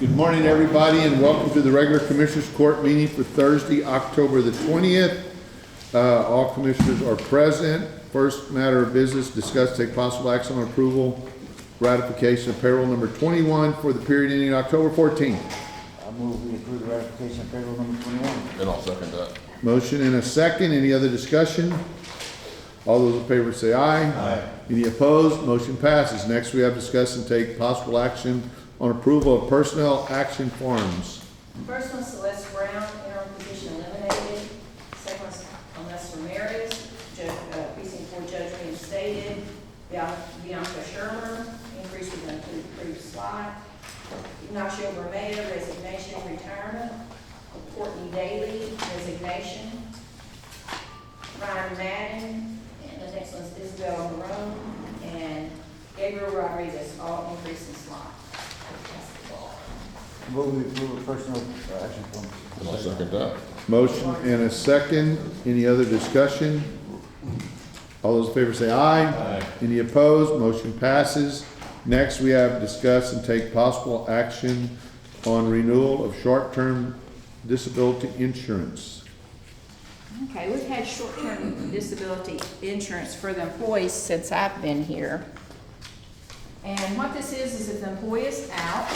Good morning, everybody, and welcome to the regular Commissioners Court meeting for Thursday, October the 20th. All commissioners are present. First matter of business, discuss, take possible action on approval, ratification of payroll number 21 for the period ending October 14th. I move we approve the ratification of payroll number 21. And I'll second that. Motion and a second. Any other discussion? All those in favor say aye. Aye. Any opposed? Motion passes. Next, we have discuss and take possible action on approval of personnel action forms. First one, Celeste Brown, interim position eliminated. Second one, Lester Ramirez, precinct 4 judge reinstated. Bianca Shermer, increase with an approved slide. Ignacio Bermeda, resignation, retirement. Courtney Daly, resignation. Ryan Madden, and the next one's Isabel Marone, and Gabriel Rodriguez, all increase in slot. Move we approve of personal action forms. And I'll second that. Motion and a second. Any other discussion? All those in favor say aye. Aye. Any opposed? Motion passes. Next, we have discuss and take possible action on renewal of short-term disability insurance. Okay, we've had short-term disability insurance for the employees since I've been here. And what this is if the employee is out,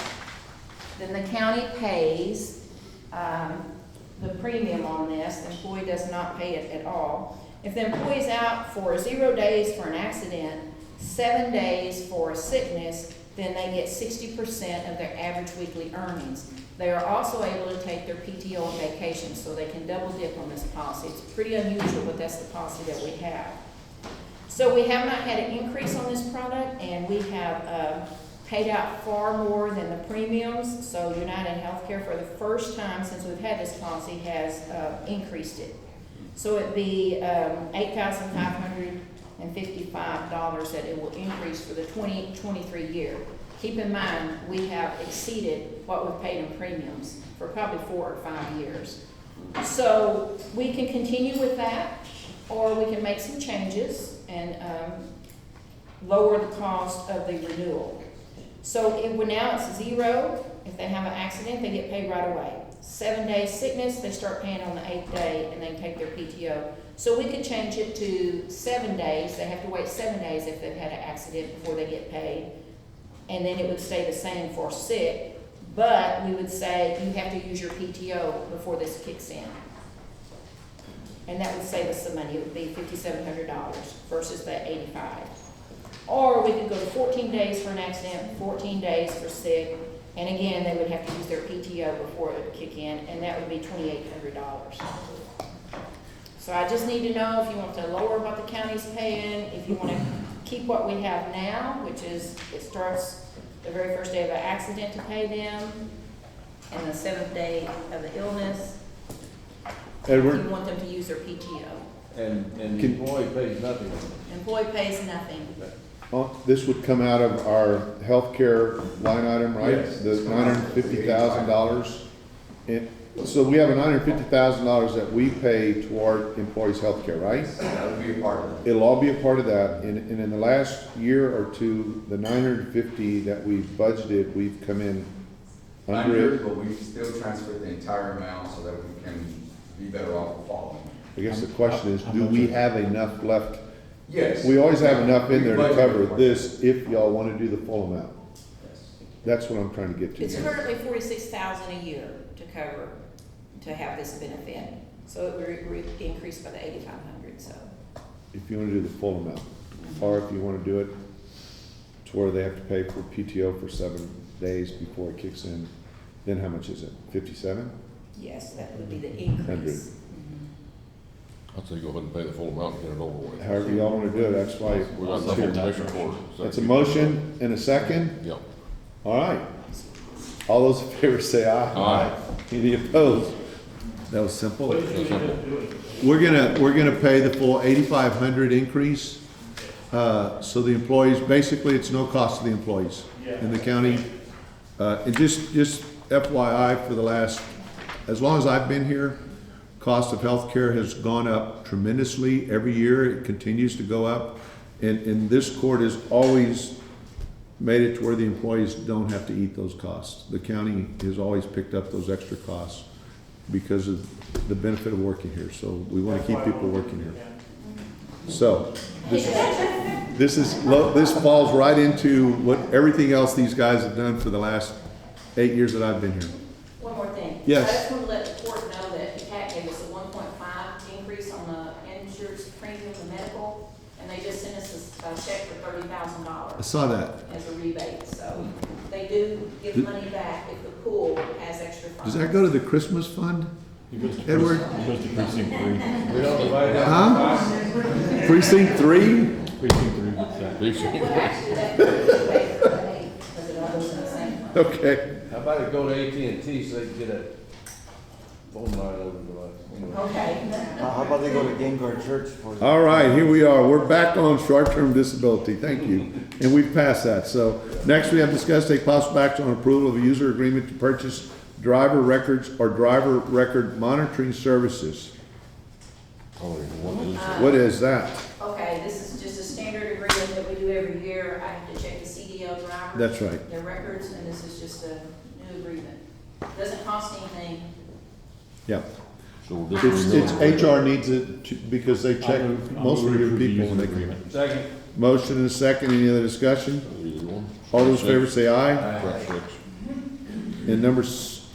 then the county pays the premium on this. The employee does not pay it at all. If the employee is out for 0 days for an accident, 7 days for a sickness, then they get 60% of their average weekly earnings. They are also able to take their PTO on vacation, so they can double dip on this policy. It's pretty unusual, but that's the policy that we have. So we have not had an increase on this product, and we have paid out far more than the premiums. So United Healthcare, for the first time since we've had this policy, has increased it. So it'd be $8,555 that it will increase for the 2023 year. Keep in mind, we have exceeded what we've paid in premiums for probably 4 or 5 years. So we can continue with that, or we can make some changes and lower the cost of the renewal. So now it's 0. If they have an accident, they get paid right away. 7 days sickness, they start paying on the 8th day, and they take their PTO. So we could change it to 7 days. They have to wait 7 days if they've had an accident before they get paid. And then it would stay the same for sick, but we would say you have to use your PTO before this kicks in. And that would save us some money. It would be $5,700 versus the $85. Or we could go to 14 days for an accident, 14 days for sick, and again, they would have to use their PTO before it would kick in, and that would be $2,800. So I just need to know if you want to lower what the county's paying, if you want to keep what we have now, which is it starts the very first day of an accident to pay them, and the 7th day of the illness. Edward? If you want them to use their PTO. And the employee pays nothing. Employee pays nothing. This would come out of our healthcare line item, right? Yes. The $950,000. And so we have a $950,000 that we pay toward employees' healthcare, right? That would be a part of it. It'll all be a part of that. And in the last year or two, the $950 that we've budgeted, we've come in under it. But we still transferred the entire amount so that we can be better off following. I guess the question is, do we have enough left? Yes. We always have enough in there to We budgeted cover for it. this if y'all want to do the full amount. Yes. That's what I'm trying to get to. It's currently $46,000 a year to cover, to have this benefit. So it would increase by the $8,500, so. If you want to do the full amount, or if you want to do it to where they have to pay for PTO for 7 days before it kicks in, then how much is it? 57? Yes, that would be the increase. I'd say go ahead and pay the full amount and get it over with. However y'all want to do it, that's why. We got enough in commission court. That's a motion and a second. Yep. All right. All those in favor say aye. Aye. Any opposed? That was simple. That's simple. We're gonna pay the full 8,500 increase. So the employees, basically, it's no cost to the employees in the county. And just FYI, for the last, as long as I've been here, cost of healthcare has gone up tremendously every year. It continues to go up. And this court has always made it to where the employees don't have to eat those costs. The county has always picked up those extra costs because of the benefit of working here, so we wanna keep people working here. So, this falls right into what, everything else these guys have done for the last 8 years that I've been here. One more thing. Yes. I just want to let the court know that the CAT gave us a 1.5 increase on the insurance premium and medical, and they just sent us a check for I $30,000 saw that. as a rebate. So they do give money back if the pool has extra funds. Does that go to the Christmas fund? It goes to Edward? It goes to precinct 3. We don't divide that. Huh? Precinct 3? Precinct 3, exactly. Well, actually, that goes pay for the aid, because it all goes in the same fund. Okay. How about it go to AT&T so they can get a phone line over the line? Okay. How about they go to Game Guard Church for? All right, here we are. We're back on short-term disability. Thank you. And we've passed that. So next we have discussed take possible action on approval of a user agreement to purchase driver records or driver record monitoring services. Oh, what is it? What is that? Okay, this is just a standard agreement that we do every year. I have to check the CDL drivers. That's right. Their records, and this is just a new agreement. Doesn't cost anything. Yeah. So this It's, is it's HR needs it to, because they check most of your people when they come. agreement. Second. Motion and a second. Any other discussion? Either one. All those in favor say aye. Correct, six. And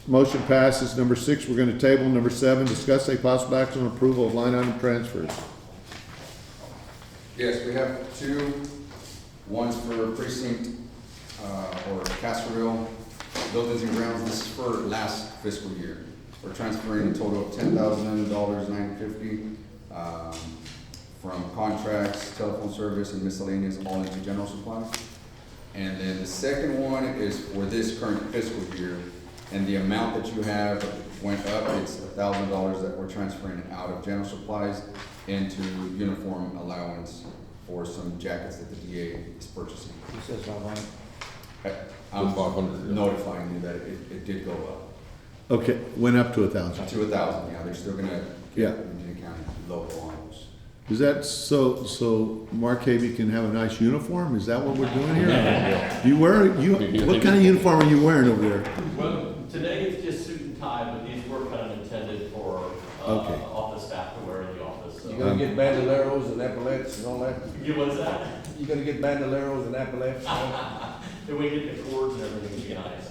motion passes. Number 6, we're gonna table. Number 7, discuss a possible action on approval of line item transfers. Yes, we have two, one's for precinct, or Castroville Buildings and Grounds, this is for last fiscal year. We're transferring a total of $10,000, from contracts, telephone service, and miscellaneous, all into general supplies. And then the second one is for this current fiscal year, and the amount that you have went up, it's $1,000 that we're transferring out of general supplies into uniform allowance for some jackets that the DA is purchasing. He says 500. I'm 500, yeah. notifying you that it did go up Okay, went up to 1,000. to 1,000, yeah, they're still gonna Yeah. get Medina County local on those. Is that so Mark Havey can have a nice uniform? Is that what we're doing here? You wear, what kind of uniform are you wearing over there? Well, today it's just suit and tie, but these were kind of intended for, Okay. office staff to wear in the office, so. You gonna get bandoleros and epaulets and all that? You what's that? You gonna get bandoleros and epaulets? If we get the cords and everything, it'll be nice.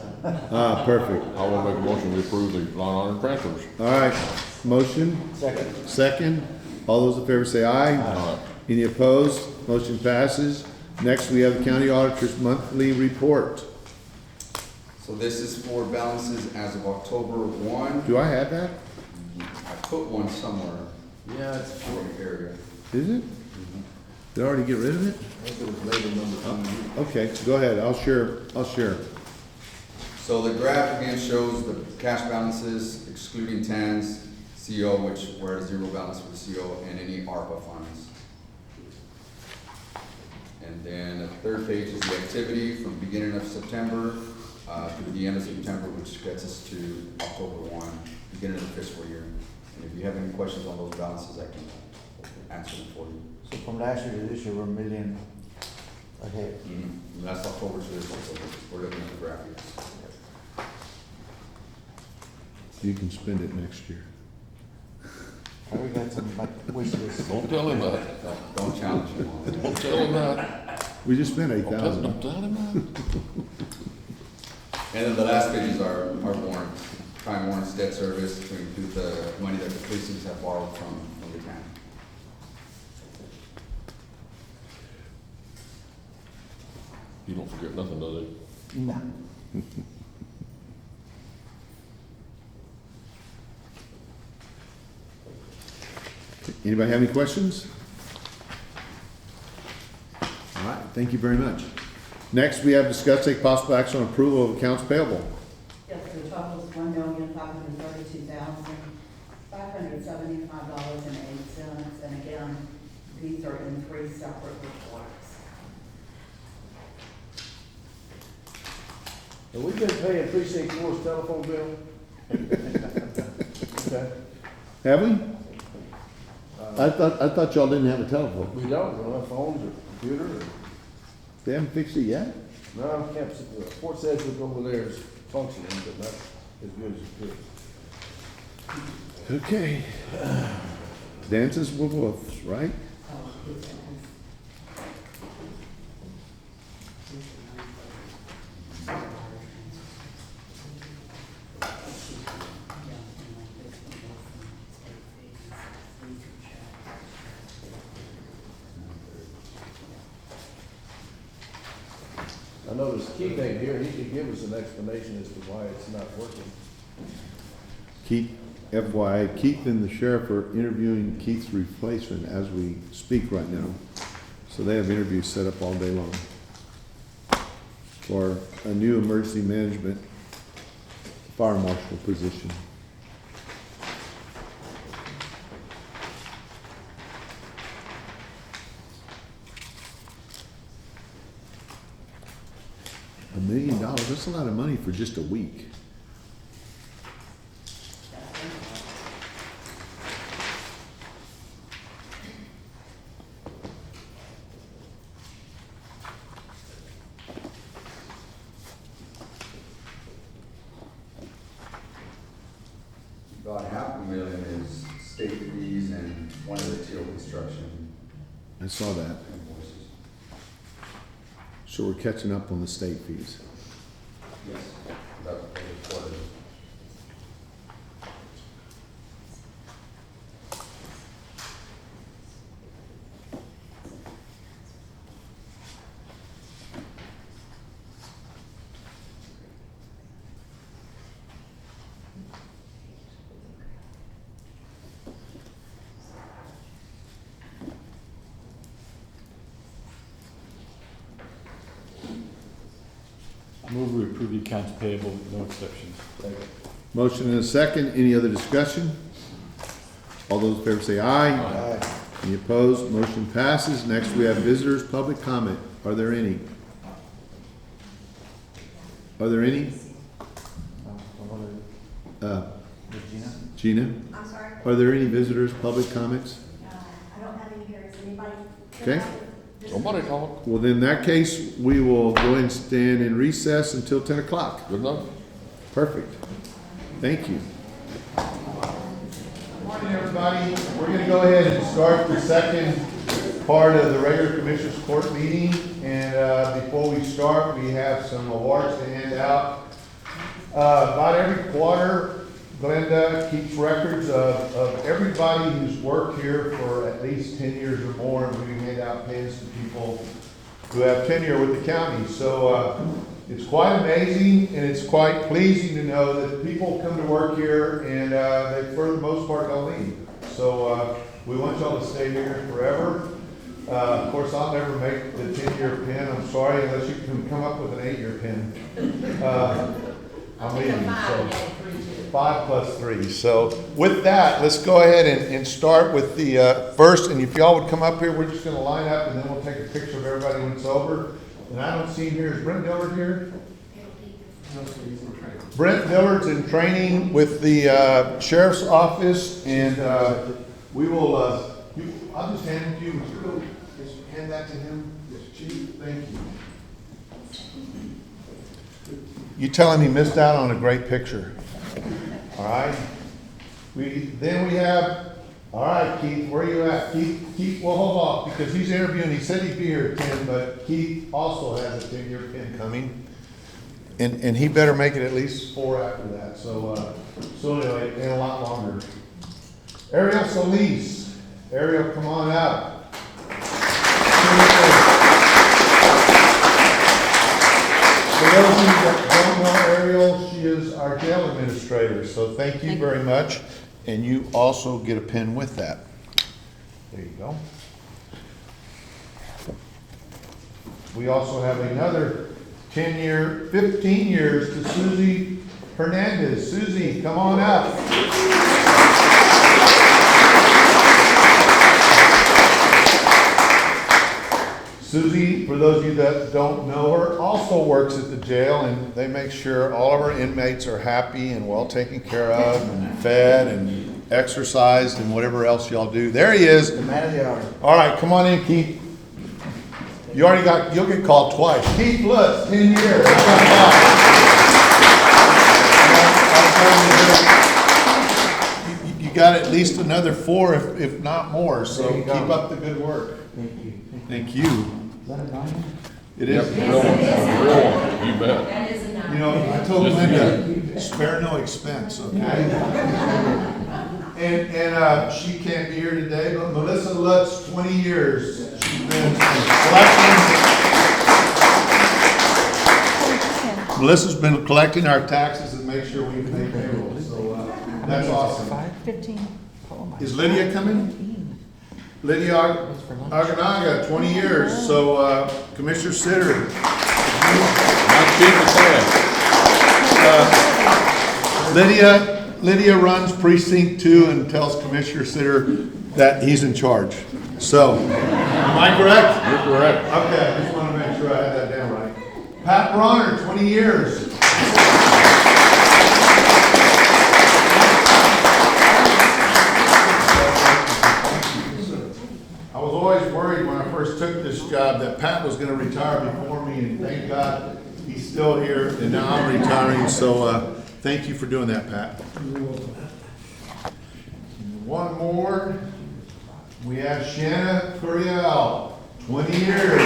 Ah, perfect. I will make a motion to approve the line item transfers. All right, motion, Second. second. All those in favor say aye. Aye. Any opposed? Motion passes. Next, we have the county auditor's monthly report. So this is for balances as of October 1. Do I have that? I put one somewhere Yeah, it's, in the area. Is it? Did I already get rid of it? I think it was label number 2. Okay, go ahead. I'll share. So the graph again shows the cash balances excluding TANs, CO, which we're at a zero balance for the CO, and any ARPA funds. And then the third page is the activity from beginning of September to the end of September, which gets us to October 1, beginning of the fiscal year. And if you have any questions on those balances, I can answer them for you. So from last year to this year, we're a million ahead. And that's October to this October. We're looking at the graph here. You can spend it next year. We got some like wish list. Don't tell him that. Don't challenge him on that. Don't tell him that. We just spent Don't tell- 8,000. don't tell him that. And then the last page is our warrants, prime warrants, debt service, to include the money that the precincts have borrowed from the town. You don't forget nothing, does he? No. Anybody have any questions? All right, thank you very much. Next, we have discussed take possible action on approval of accounts payable. Yes, the total is $1,532,575.08, and again, these are in 3 separate reports. Have we been paying precinct 4's telephone bill? Okay. Have we? I thought y'all didn't have a telephone. We don't have phones or computer or. They haven't fixed it yet? No, campus, Fort Sedgwick over there is functioning, but not as good as it could. Okay. Dances with wolves, right? I noticed Keith ain't here, he could give us an explanation as to why it's not working. Keith, FYI, Keith and the sheriff are interviewing Keith's replacement as we speak right now. So they have interviews set up all day long for a new emergency management fire marshal position. $1 million, that's a lot of money for just a week. About $500,000 is state fees and one of the TIL construction I saw that. invoices. So we're catching up on the state fees. Yes. About every quarter. Move we approve the accounts payable with no exceptions. Motion and a second. Any other discussion? All those in favor say aye. Aye. Any opposed? Motion passes. Next, we have visitors' public comment. Are there any? Are there any? Gina? Gina? I'm sorry, Are there any visitors' public comments? I don't have any here, is anybody? Okay. Somebody talk. Well, then in that case, we will go and stand in recess until 10 o'clock. Good enough? Perfect. Thank you. Morning, everybody. We're going to go ahead and start the second part of the regular Commissioners Court meeting. And before we start, we have some awards to hand out. About every quarter, Glenda keeps records of everybody who's worked here for at least 10 years or more, and we hand out pins to people who have tenure with the county. So it's quite amazing, and it's quite pleasing to know that people come to work here and they, for the most part, don't leave. So we want y'all to stay here forever. Of course, I'll never make the 10-year pin, I'm sorry, unless you can come up with an 8-year pin. I'm leaving, so 5 plus 3. So with that, let's go ahead and start with the first, and if y'all would come up here, we're just gonna line up and then we'll take a picture of everybody when it's over. And I don't see him here, is Brent Dillard here? Brent Dillard's in training with the Sheriff's Office, and we will, I'll just hand it to you. Would you go just hand that to him? Yes, Chief, thank you. You tell him he missed out on a great picture. All right? Then we have, all right, Keith, where are you at? Keith, well, hold off, because he's interviewing, he said he'd be here at 10, but Keith also has a 10-year pin coming. And he better make it at least 4 after that, so anyway, and a lot longer. Ariel Solis. Ariel, come on out. For those of you that don't know Ariel, she is our jail administrator, so thank you very much. And you also get a pin with that. There you go. We also have another 10-year, 15 years to Susie Hernandez. Susie, come on up. Susie, for those of you that don't know her, also works at the jail, and they make sure all of our inmates are happy and well taken care of and fed and exercised and whatever else y'all do. There he is. The man of the hour. All right, come on in, Keith. You already got, you'll get called twice. Keith Lutz, 10 years. You got at least another 4, if not more, so There you keep go. up the good work. Thank you. Thank you. Is that a diamond? It Yep, is. real one, real one, you bet. That is a You know, I told Just Glenda, spare no expense, okay? And she can't be here today, but Melissa Lutz, 20 years, she's been collecting. Melissa's been collecting our taxes and make sure we pay payroll, so, that's awesome. 15. Is Lydia coming? Lydia Aganaga, 20 years, so, Commissioner Sitter. Not cheap as that. Lydia runs precinct 2 and tells Commissioner Sitter that he's in charge. So, am I correct? You're correct. Okay, I just want to make sure I had that down right. Pat Bronner, 20 years. I was always worried when I first took this job that Pat was going to retire before me, and thank God he's still here, and now I'm retiring, so thank you for doing that, Pat. One more. We have Shanna Curiel, 20 years.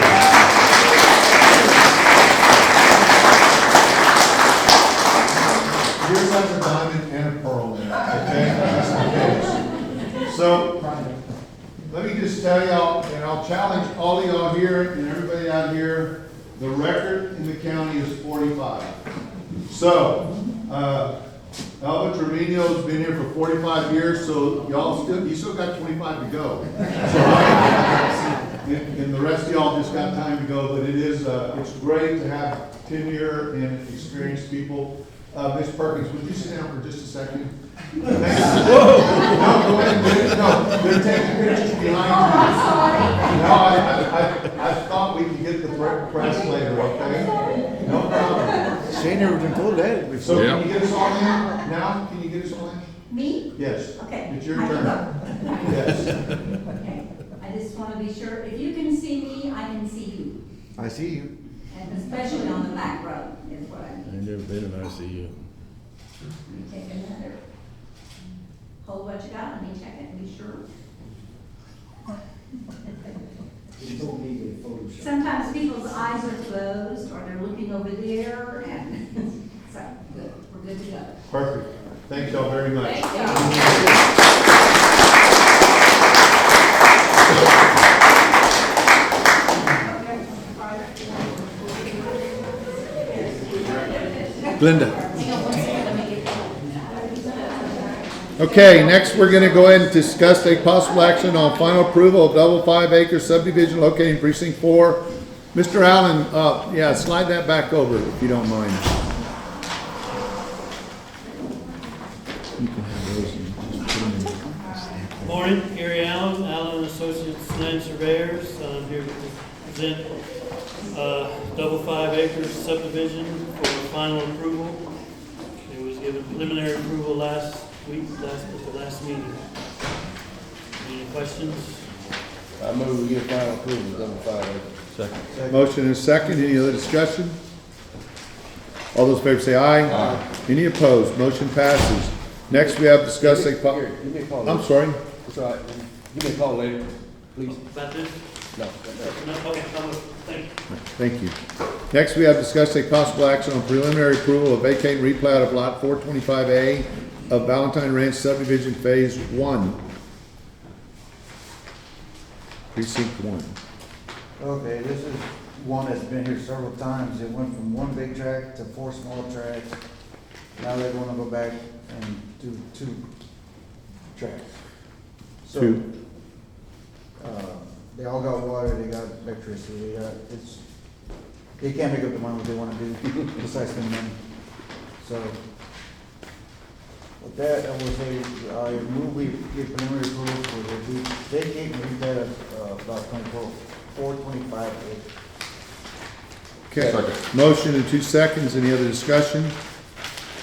Yours has a diamond and a pearl in it, okay? Just in case. So, let me just tell y'all, and I'll challenge all of y'all here and everybody out here, the record in the county is 45. So, Elva Trevino's been here for 45 years, so you still got 25 to go. And the rest of y'all just got time to go, but it's great to have tenure and experienced people. Ms. Perkins, would you sit down for just a second? Whoa! No, go ahead, no, they're taking pictures behind you. No, I thought we could get the press later, okay? No problem. She ain't never been told that before. So can you get us all in now? Can you get us all in? Me? Yes. Okay. It's your I can turn. go. Yes. Okay, I just want to be sure, if you can see me, I can see you. I see you. And especially on the back row is what I I need. ain't never been in ICU. Let me take another. Hold what you got, let me check it and be sure. Sometimes people's eyes are closed or they're looking over there and so, good, we're good to go. Perfect. Thank y'all very much. Thank you. Glenda. Okay, next we're gonna go ahead and discuss a possible action on final approval of double 5-acre subdivision located in precinct 4. Mr. Allen, yeah, slide that back over if you don't mind. You can have those and just put them in. Morning, Gary Allen, Allen and Associates Land Surveyors. I'm here to present double 5-acre subdivision for final approval. It was given preliminary approval last week, at the last meeting. Any questions? I move we get final approval, double 5 acres. Second. Motion and a second, any other discussion? All those in favor say aye. Aye. Any opposed? Motion passes. Next, we have discussed a Here, give me a call. I'm later. sorry. It's all right. Give me a call later, please. About this? No. No, okay, thank you. Thank you. Next, we have discussed a possible action on preliminary approval of vacate and replat of lot 425A of Valentine Ranch subdivision phase 1. Precinct 1. Okay, this is one that's been here several times. It went from one big tract to 4 small tracts. Now they want to go back and do 2 tracts. So, Two. they all got water, they got electricity, they can't make up the money what they want to do besides spend money. So, with that, I would say, I move we give preliminary approval for the vacate and replat of about 425 acres. Okay. Second. Motion in 2 seconds. Any other discussion?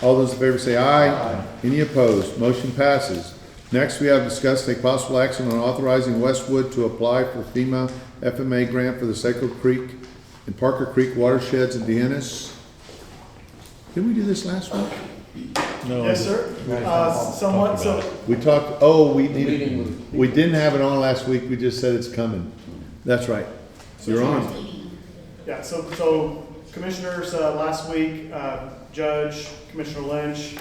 All those in favor say aye. Aye. Any opposed? Motion passes. Next, we have discussed take possible action on authorizing Westwood to apply for FEMA FMA grant for the Seco Creek and Parker Creek watersheds in Dehennis. Didn't we do this last week? No. Yes, sir. Somewhat, Talked about so, We talked, oh, we Meeting needed, with- we didn't have it on last week, we just said it's coming. That's right. You're on. yeah, so commissioners, last week, Judge, Commissioner Lynch,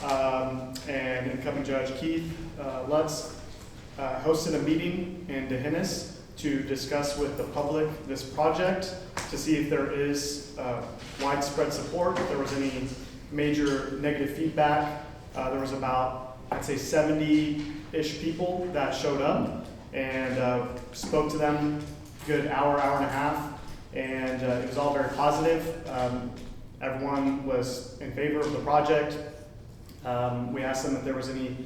and incoming Judge Keith Lutz hosted a meeting in Dehennis to discuss with the public this project to see if there is widespread support, if there was any major negative feedback. There was about, I'd say 70-ish people that showed up and spoke to them good hour and a half, and it was all very positive. Everyone was in favor of the project. We asked them if there was any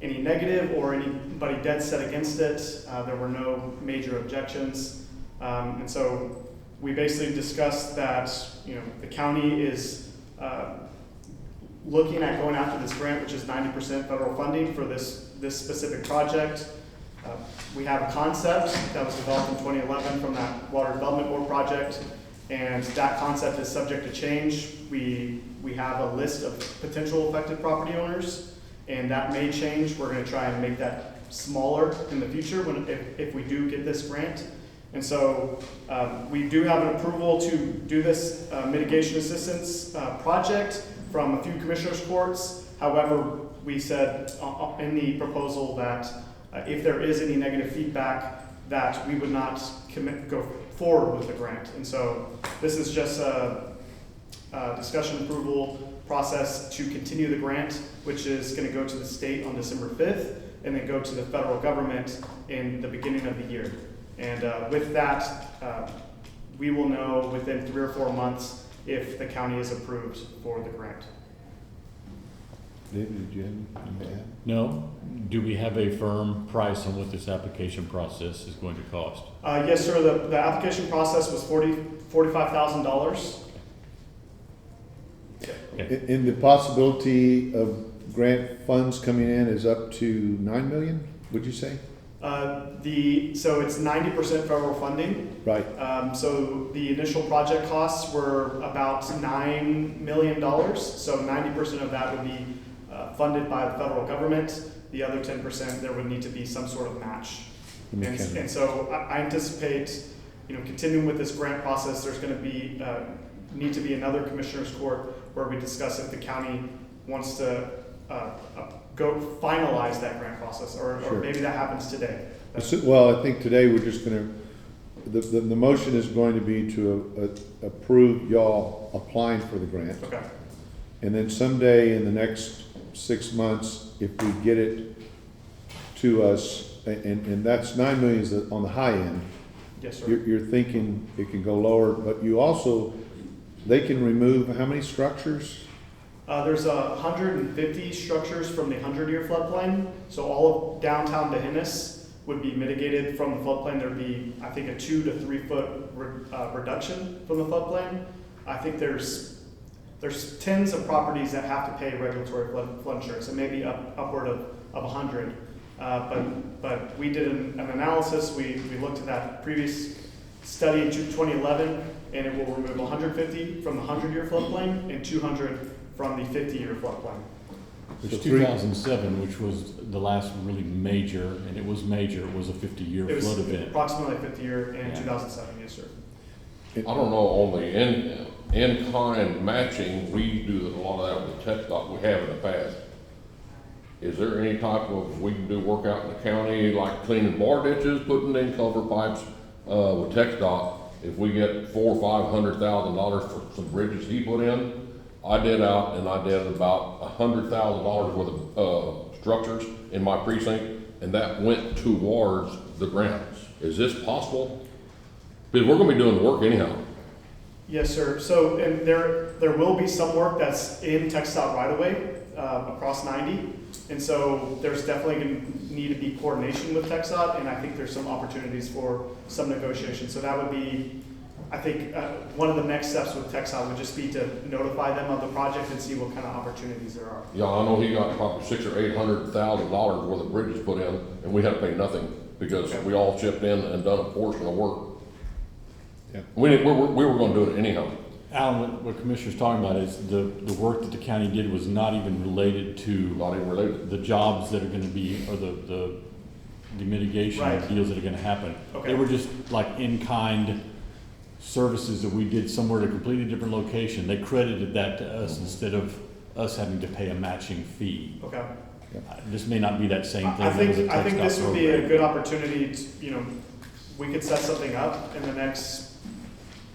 negative or anybody dead set against it. There were no major objections. And so we basically discussed that, the county is looking at going after this grant, which is 90% federal funding for this specific project. We have a concept that was developed in 2011 from that Water Development Board project, and that concept is subject to change. We have a list of potential affected property owners, and that may change. We're going to try and make that smaller in the future if we do get this grant. And so we do have an approval to do this mitigation assistance project from a few commissioners' courts. However, we said in the proposal that if there is any negative feedback, that we would not go forward with the grant. And so this is just a discussion approval process to continue the grant, which is going to go to the state on December 5th and then go to the federal government in the beginning of the year. And with that, we will know within 3 or 4 months if the county is approved for the grant. David, did you have anything to add? No? Do we have a firm price on what this application process is going to cost? Yes, sir. The application process was $45,000. And the possibility of grant funds coming in is up to 9 million, would you say? So it's 90% federal funding. Right. So the initial project costs were about $9 million. So 90% of that would be funded by the federal government. The other 10%, there would need to be some sort of match. And so I anticipate, continuing with this grant process, there's going to be need to be another commissioner's court where we discuss if the county wants to go finalize that grant process, or Sure. maybe that happens today. Well, I think today we're just gonna, the motion is going to be to approve y'all applying for the grant. Okay. And then someday in the next 6 months, if we get it to us, and that's 9 million is on the high end. Yes, sir. You're thinking it can go lower, but you also, they can remove how many structures? There's 150 structures from the 100-year floodplain. So all of downtown Dehennis would be mitigated from the floodplain. There'd be, I think, a 2 to 3 foot reduction from the floodplain. I think there's tens of properties that have to pay regulatory flood insurance. It may be upward of 100. But we did an analysis. We looked at that previous study in 2011, and it will remove 150 from the 100-year floodplain and 200 from the 50-year floodplain. There's 2007, which was the last really major, and it was major, it was a 50-year It was flood event. approximately 50-year in Yeah. 2007, yes, sir. I don't know, on the in-kind matching, we do a lot of that with tech dot we have in the past. Is there any type of, we can do work out in the county, like cleaning bar ditches, putting in culvert pipes, with tech dot? If we get $400,000 or $500,000 for some bridges he put in, I did about $100,000 worth of structures in my precinct, and that went towards the grants. Is this possible? Because we're gonna be doing the work anyhow. Yes, sir. So, and there will be some work that's in TxDOT right away across 90, and so there's definitely going to need to be coordination with TxDOT, and I think there's some opportunities for some negotiation. So that would be, I think one of the next steps with Texas would just be to notify them of the project and see what kind of opportunities there are. Yeah, I know he got probably $600,000 or $800,000 worth of bridges put in, and we had to pay nothing because we all chipped in and done a portion of work. Yeah. We were gonna do it anyhow. Alan, what Commissioner's talking about is the work that the county did was not even related to Not even related. the jobs that are gonna be, or the mitigation Right. deals that are gonna happen. Okay. They were just like in-kind services that we did somewhere at a completely different location. They credited that to us instead of us having to pay a matching fee. Okay. This may not be that same thing. I that was a think TxDOT this would be a program. good opportunity to, we could set something up in the next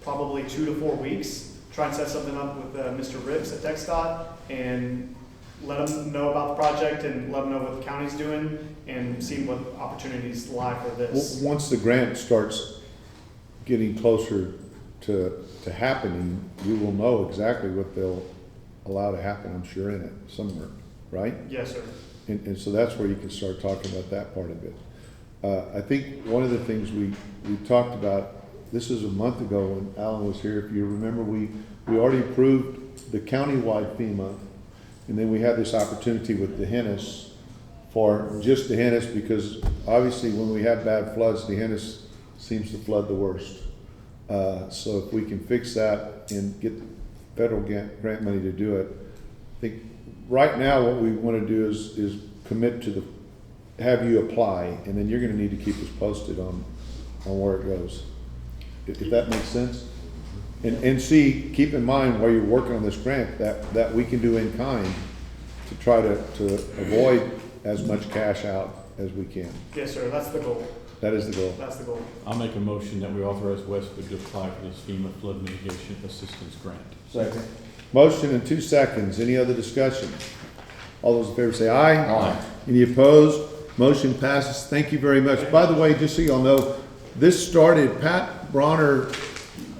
probably 2 to 4 weeks. Try and set something up with Mr. Ribs at TxDOT and let them know about the project and let them know what the county's doing and see what opportunities lie for this. Once the grant starts getting closer to happening, we will know exactly what they'll allow to happen, I'm sure, in it somewhere, right? Yes, sir. And so that's where you can start talking about that part of it. I think one of the things we talked about, this is a month ago when Alan was here, if you remember, we already approved the countywide FEMA, and then we had this opportunity with the Hennis for just the Hennis, because obviously when we have bad floods, the Hennis seems to flood the worst. So if we can fix that and get federal grant money to do it, I think right now what we want to do is commit to have you apply, and then you're going to need to keep us posted on where it goes. If that makes sense. And see, keep in mind while you're working on this grant that we can do in kind to try to avoid as much cash out as we can. Yes, sir. That's the goal. That is the goal. That's the goal. I'll make a motion that we authorize Westwood to apply for this FEMA flood mitigation assistance grant. Second. Motion in 2 seconds. Any other discussion? All those in favor say aye. Aye. Any opposed? Motion passes. Thank you very much. By the way, just so y'all know, this started, Pat Bronner,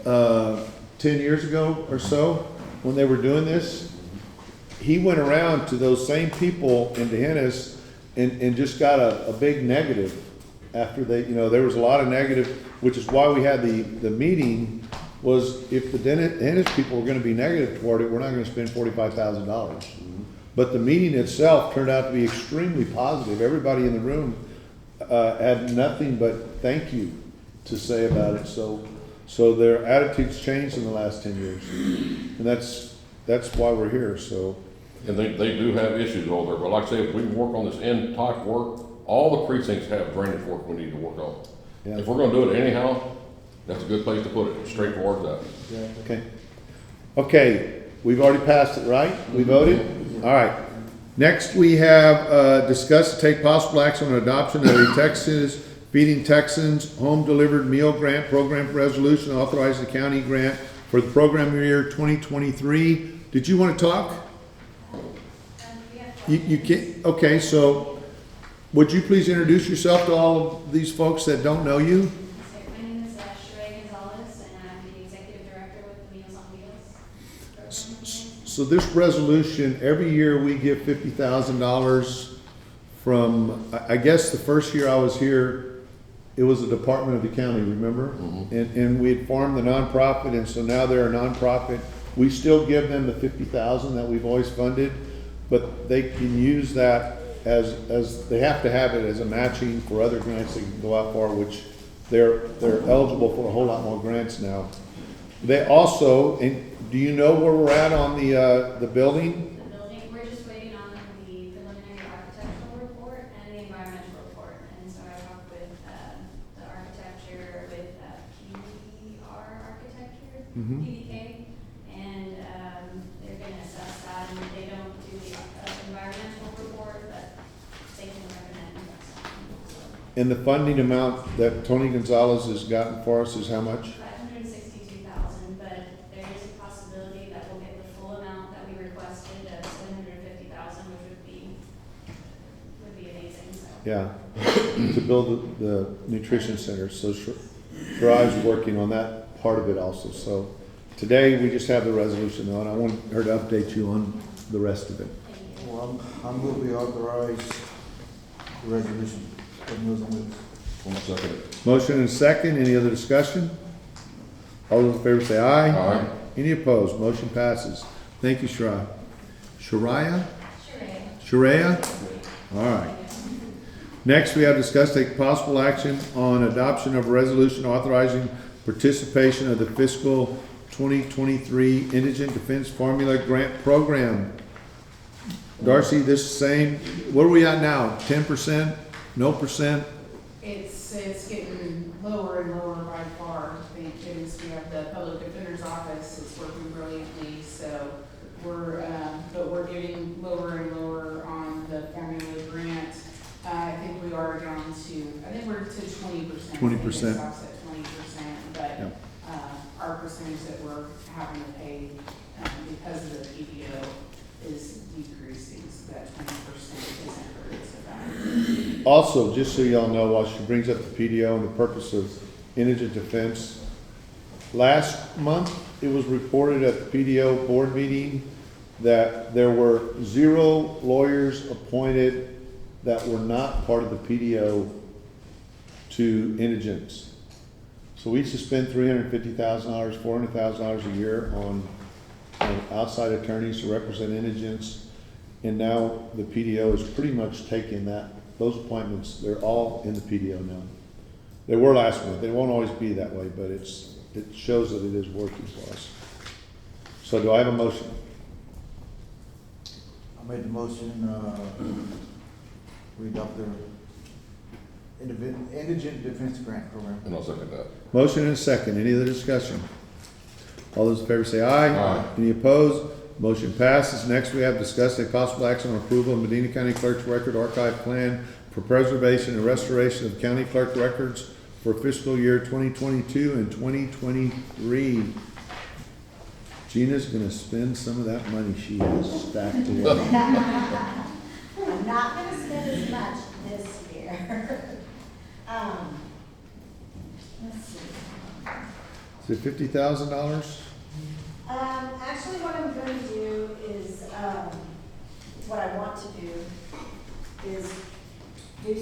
10 years ago or so, when they were doing this, he went around to those same people in Hennis and just got a big negative after they, there was a lot of negative, which is why we had the meeting, was if the Hennis people were gonna be negative toward it, we're not gonna spend $45,000. But the meeting itself turned out to be extremely positive. Everybody in the room had nothing but thank you to say about it. So their attitudes changed in the last 10 years, and that's why we're here. So, And they do have issues over there, but like I say, if we can work on this end type work, all the precincts have drainage work we need to work on. yeah. If we're gonna do it anyhow, that's a good place to put it, straightforward as that. Okay, we've already passed it, right? We voted? All right. Next, we have discuss and take possible action on adoption of the Texas Feeding Texans Home Delivered Meal Grant Program Resolution, authorizing the county grant for the program year 2023. Did you want to talk? You can't, okay, so would you please introduce yourself to all of these folks that don't know you? My name is Sharayah Gonzales, and I'm the executive director with the Meals on Wheels program. So this resolution, every year we give $50,000 from, I guess the first year I was here, it was a department of the county, remember? And we had formed the nonprofit, and so now they're a nonprofit. We still give them the $50,000 that we've always funded, but they can use that as they have to have it as a matching for other grants they can go out for, which they're eligible for a whole lot more grants now. They also, and do you know where we're at on the building? The building, we're just waiting on the preliminary architectural report and the environmental report. And so I talked with the architecture, with PDR Architecture, PDK, and they're gonna assess that, and they don't do the environmental report, but they can recommend something. And the funding amount that Tony Gonzales has gotten for us is how much? $562,000, but there is a possibility that we'll get the full amount that we requested of $750,000, which would be amazing, so. Yeah, to build the nutrition center. So Sharayah's working on that part of it also. So today we just have the resolution though, and I want her to update you on the rest of it. Well, I'm going to be authorized the resolution of Meals on Wheels. One second. Motion and second. Any other discussion? All those in favor say aye. Aye. Any opposed? Motion passes. Thank you, Sharayah. Sharayah? Sharayah. Sharayah? All right. Next, we have discussed take possible action on adoption of a resolution authorizing participation of the fiscal 2023 Indigent Defense Formula Grant Program. Darcy, this same, what are we at now? 10%? No percent? It's getting lower and lower by far. Thank goodness we have the public defender's office. It's working brilliantly. So but we're getting lower and lower on the formula grant. I think we are down to, I think we're to 20%. 20%. It stops at 20%, but Yep. our percentage that we're having to pay because of the PDO is decreasing. So that 20% isn't hurting so bad. Also, just so y'all know, while she brings up the PDO and the purpose of indigent defense, last month, it was reported at the PDO board meeting that there were 0 lawyers appointed that were not part of the PDO to indigents. So we used to spend $350,000, $400,000 a year on outside attorneys to represent indigents. And now the PDO is pretty much taking those appointments, they're all in the PDO now. They were last month. They won't always be that way, but it shows that it is working for us. So do I have a motion? I made the motion, we adopt the Indigent Defense Grant Program. And I'll second that. Motion and a second. Any other discussion? All those in favor say aye. Aye. Any opposed? Motion passes. Next, we have discussed a possible action on approval of Medina County Clerk's Record Archive Plan for preservation and restoration of county clerk records for fiscal year 2022 and 2023. Gina's gonna spend some of that money she has stacked away. I'm not gonna spend as much this year. Let's see. Is it $50,000? Actually, what I'm gonna do is, what I want to do is do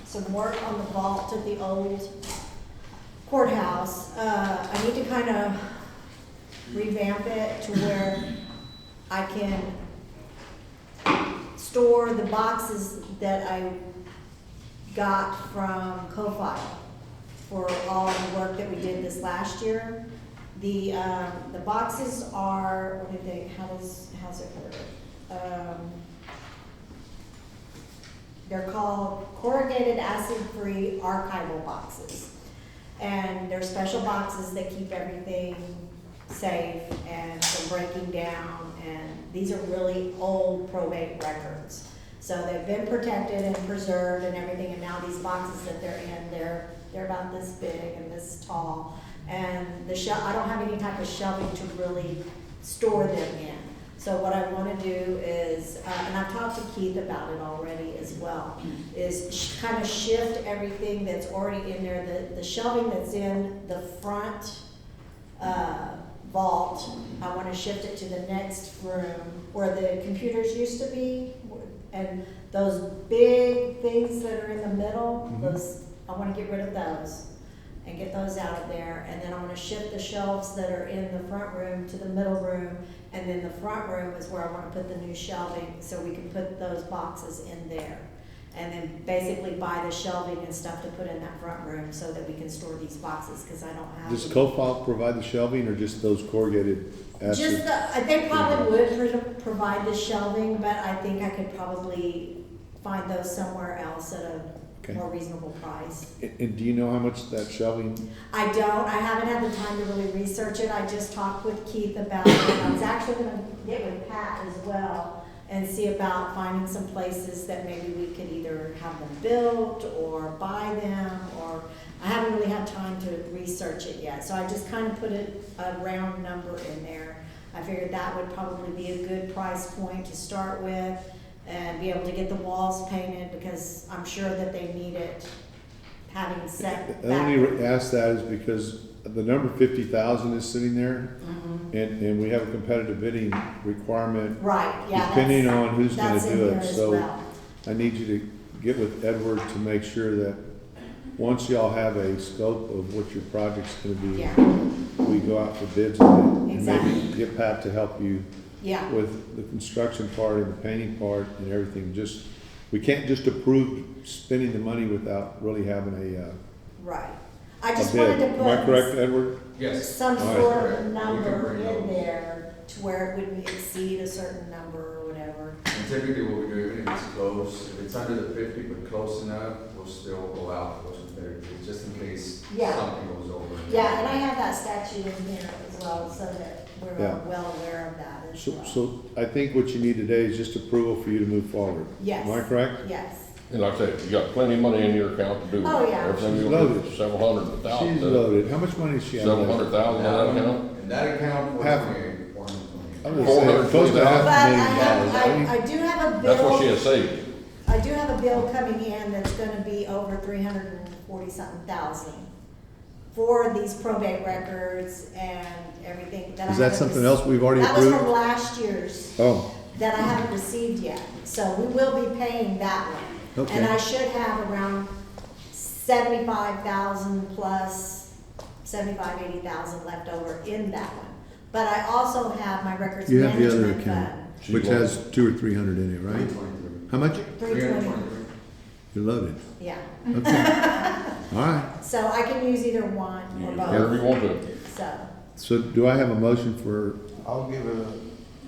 some work on the vault at the old courthouse. I need to kind of revamp it to where I can store the boxes that I got from Co-File for all the work that we did this last year. The boxes are, what did they, how's it worded? They're called corrugated acid-free archival boxes. And they're special boxes that keep everything safe and from breaking down. And these are really old probate records. So they've been protected and preserved and everything. And now these boxes that they're in, they're about this big and this tall. And I don't have any type of shelving to really store them in. So what I want to do is, and I've talked to Keith about it already as well, is kind of shift everything that's already in there. The shelving that's in the front vault, I want to shift it to the next room where the computers used to be. And those big things that are in the middle, I want to get rid of those and get those out of there. And then I want to shift the shelves that are in the front room to the middle room. And then the front room is where I want to put the new shelving so we can put those boxes in there. And then basically buy the shelving and stuff to put in that front room so that we can store these boxes because I don't have. Does Co-File provide the shelving or just those corrugated acid? They probably would provide the shelving, but I think I could probably find those somewhere else at a more reasonable price. And do you know how much that shelving? I don't. I haven't had the time to really research it. I just talked with Keith about it. I was actually going to get with Pat as well and see about finding some places that maybe we could either have them built or buy them, or I haven't really had time to research it yet. So I just kind of put a round number in there. I figured that would probably be a good price point to start with and be able to get the walls painted because I'm sure that they need it having set I back. only ask that is because the number 50,000 is sitting there, and we have a competitive bidding requirement. Right, yeah. Depending on who's gonna that's in do there it, as so well. I need you to get with Edward to make sure that once y'all have a scope of what your project's gonna be, Yeah, we go out for bids on it. And maybe Exactly. get Pat to help you yeah, with the construction part and the painting part and everything. Just, we can't just approve spending the money without really having a right. I a just bid. wanted to Am I correct, put Edward? Yes. some All right. sort Correct. of We can number bring in those. there to where it wouldn't exceed a certain number or whatever. And typically what we do, even if it's close, if it's under the 50 but close enough, we'll still go out for some better bids, just in case Yeah. something goes over. Yeah, and I have that statute in here as well, so that we're Yeah. well aware of that as So, well. so I think what you need today is just approval for you to move forward. Yes. Am I correct? Yes, And like I said, you got plenty of money in your account to do Oh, yeah. everything She's you'll do, loaded. several hundred thousand. She's loaded. How much money is she have? Several left? hundred thousand in that account? In that account, Half. 428, I was gonna say, close to but half I a million have, dollars. I do have a That's what she bill, has saved. I do have a bill coming in that's gonna be over 340-something thousand for these probate records and everything that I Is that haven't something rec- else we've already That was from approved? last year's Oh, that I haven't received yet, so we will be paying that one. And okay. I should have around 75,000 plus 80,000 left over in that one. But I also have my records You have the other management account, fund. which has 200 or 300 in it, right? How much? 320, You're loaded. yeah. Okay. All right. So I can use either one or Whatever you both, want to. so. So do I have a motion for, I'll give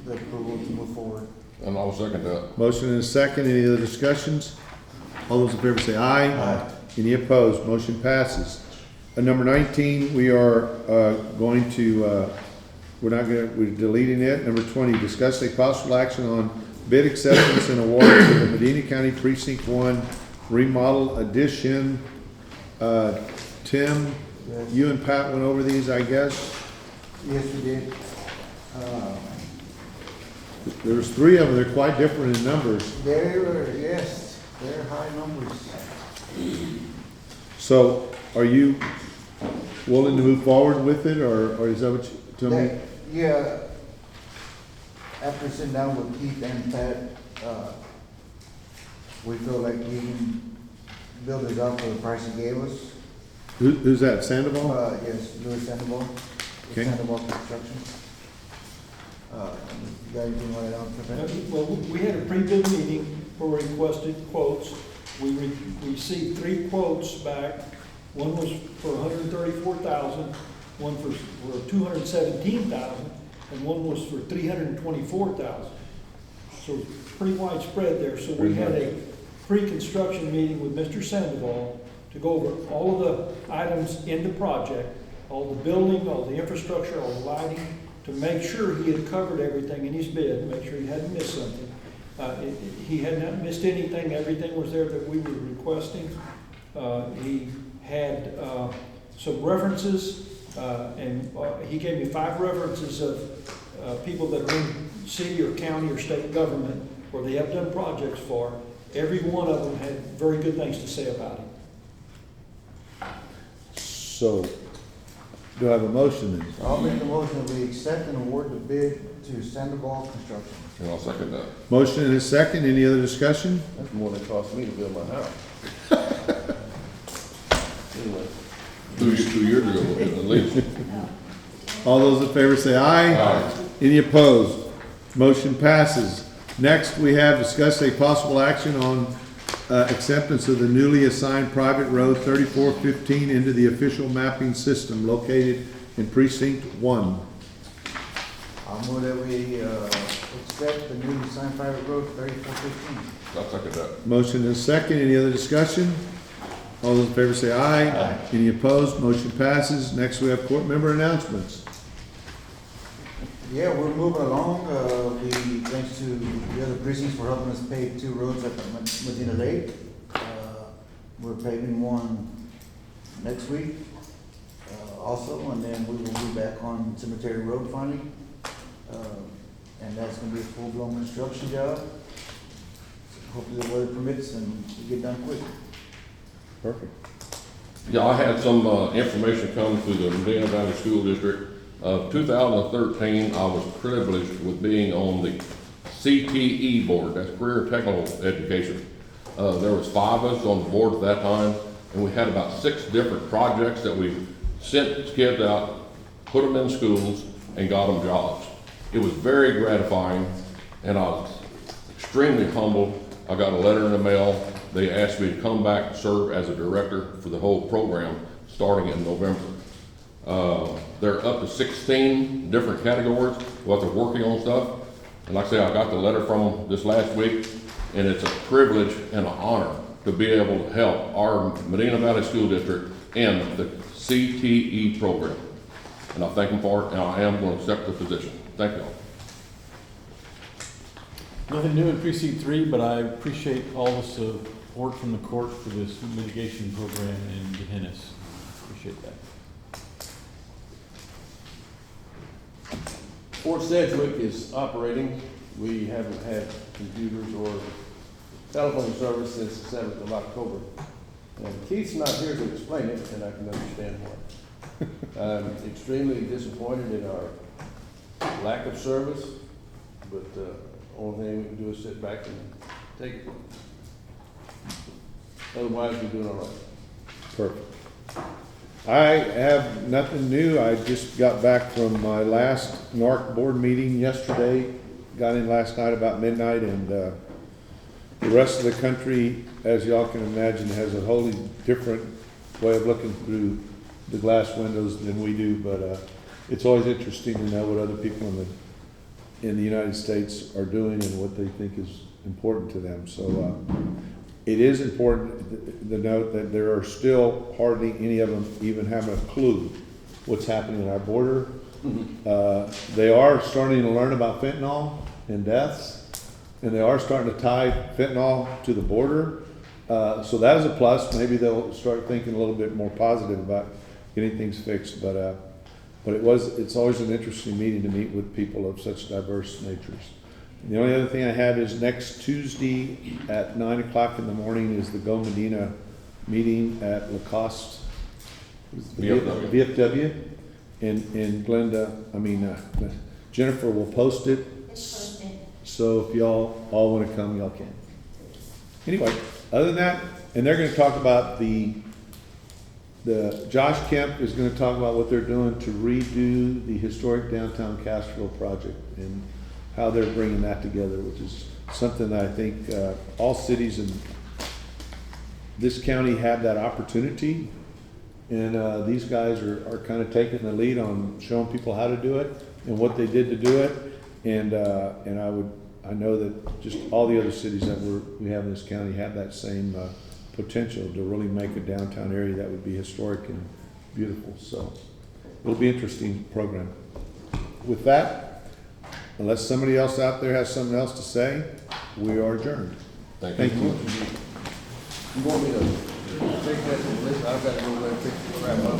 the approval to move forward. And I'll second that. motion and a second, any other discussions? All those in favor say aye. Aye. Any opposed? Motion passes. Number 19, we are going to, we're deleting it. Number 20, discuss a possible action on bid acceptance and award for the Medina County Precinct 1 remodel addition. Tim, Yes. you and Pat went over these, I guess. Yes, we did. There's 3 of them, they're quite different in numbers. Yes, they're high numbers. So are you willing to move forward with it, or is that what you tell me? That- Yeah, after sitting down with Keith and Pat, we feel like we can build it up for the price he gave us. Who's that, Sandoval? Yes, Louis Sandoval, Okay. Sandoval Construction. You got anything on that, Pat? Well, we had a pre-bid meeting where we requested quotes. We received 3 quotes back. One was for $134,000, one for $217,000, and one was for $324,000. So pretty widespread there. So we had a pre-construction meeting with Mr. Sandoval to go over all of the items in the project, all the building, all the infrastructure, all the lighting, to make sure he had covered everything in his bid, make sure he hadn't missed something. He had not missed anything, everything was there that we were requesting. He had some references, and he gave me 5 references of people that are in city or county or state government where they have done projects for. Every one of them had very good things to say about him. So, do I have a motion then? I'll make the motion, we accept and award the bid to Sandoval Construction. And I'll second that. Motion and a second, any other discussion? That's more than it cost me to build my house. Anyway. 2 years ago, at least. All those in favor say aye. Aye. Any opposed? Motion passes. Next, we have discussed a possible action on acceptance of the newly assigned private road 3415 into the official mapping system located in precinct 1. I'll move that we accept the newly signed private road 3415. I'll second that. Motion and a second, any other discussion? All those in favor say aye. Aye. Any opposed? Motion passes. Next, we have court member announcements. Yeah, we're moving along. We, thanks to the other precincts for helping us pave 2 roads at the Medina Lake. We're paving one next week also, and then we will be back on Cemetery Road finally. And that's gonna be a full-blown construction job. Hopefully the weather permits and we get done quick. Perfect. Yeah, I had some information come through the Medina Valley School District. Of 2013, I was privileged with being on the CTE board, that's Career Technical Education. There was 5 of us on the board at that time. and we had about 6 different projects that we sent kids out, put them in schools, and got them jobs. It was very gratifying, and I was extremely humbled. I got a letter in the mail. They asked me to come back and serve as a director for the whole program starting in November. They're up to 16 different categories, what they're working on stuff. And like I say, I got the letter from them this last week, and it's a privilege and an honor to be able to help our Medina Valley School District in the CTE program. And I thank them for it, and I am going to accept the position. Thank you all. Nothing new in precinct 3, but I appreciate all the support from the court for this mitigation program in Gehennas. Appreciate that. Fort Sedgwick is operating. We haven't had computers or telephone service since the 7th of October. And Keith's not here to explain it, and I can understand why. I'm extremely disappointed in our lack of service, but the only thing we can do is sit back and take it. Otherwise, we're doing all right. Perfect. I have nothing new. I just got back from my last NARC board meeting yesterday. Got in last night about midnight, and the rest of the country, as y'all can imagine, has a wholly different way of looking through the glass windows than we do. But it's always interesting to know what other people in the United States are doing and what they think is important to them. So it is important to note that there are still hardly any of them even having a clue what's happening at our border. They are starting to learn about fentanyl and deaths, and they are starting to tie fentanyl to the border. So that is a plus. Maybe they'll start thinking a little bit more positive about getting things fixed. But it's always an interesting meeting to meet with people of such diverse natures. And the only other thing I have is next Tuesday at 9 o'clock in the morning is the Go Medina meeting at Lacoste, VFW, in Glenda. Jennifer will post it. So if y'all all want to come, y'all can. Anyway, other than that, and they're going to talk about the Josh Kemp is going to talk about what they're doing to redo the historic downtown Castroville project and how they're bringing that together, which is something that I think all cities in this county have that opportunity. And these guys are kind of taking the lead on showing people how to do it and what they did to do it. And I know that just all the other cities that we have in this county have that same potential to really make a downtown area that would be historic and beautiful. So it'll be an interesting program. With that, unless somebody else out there has something else to say, we are adjourned. Thank you. You want me to take that to the list? I've got to go there and pick the crap up.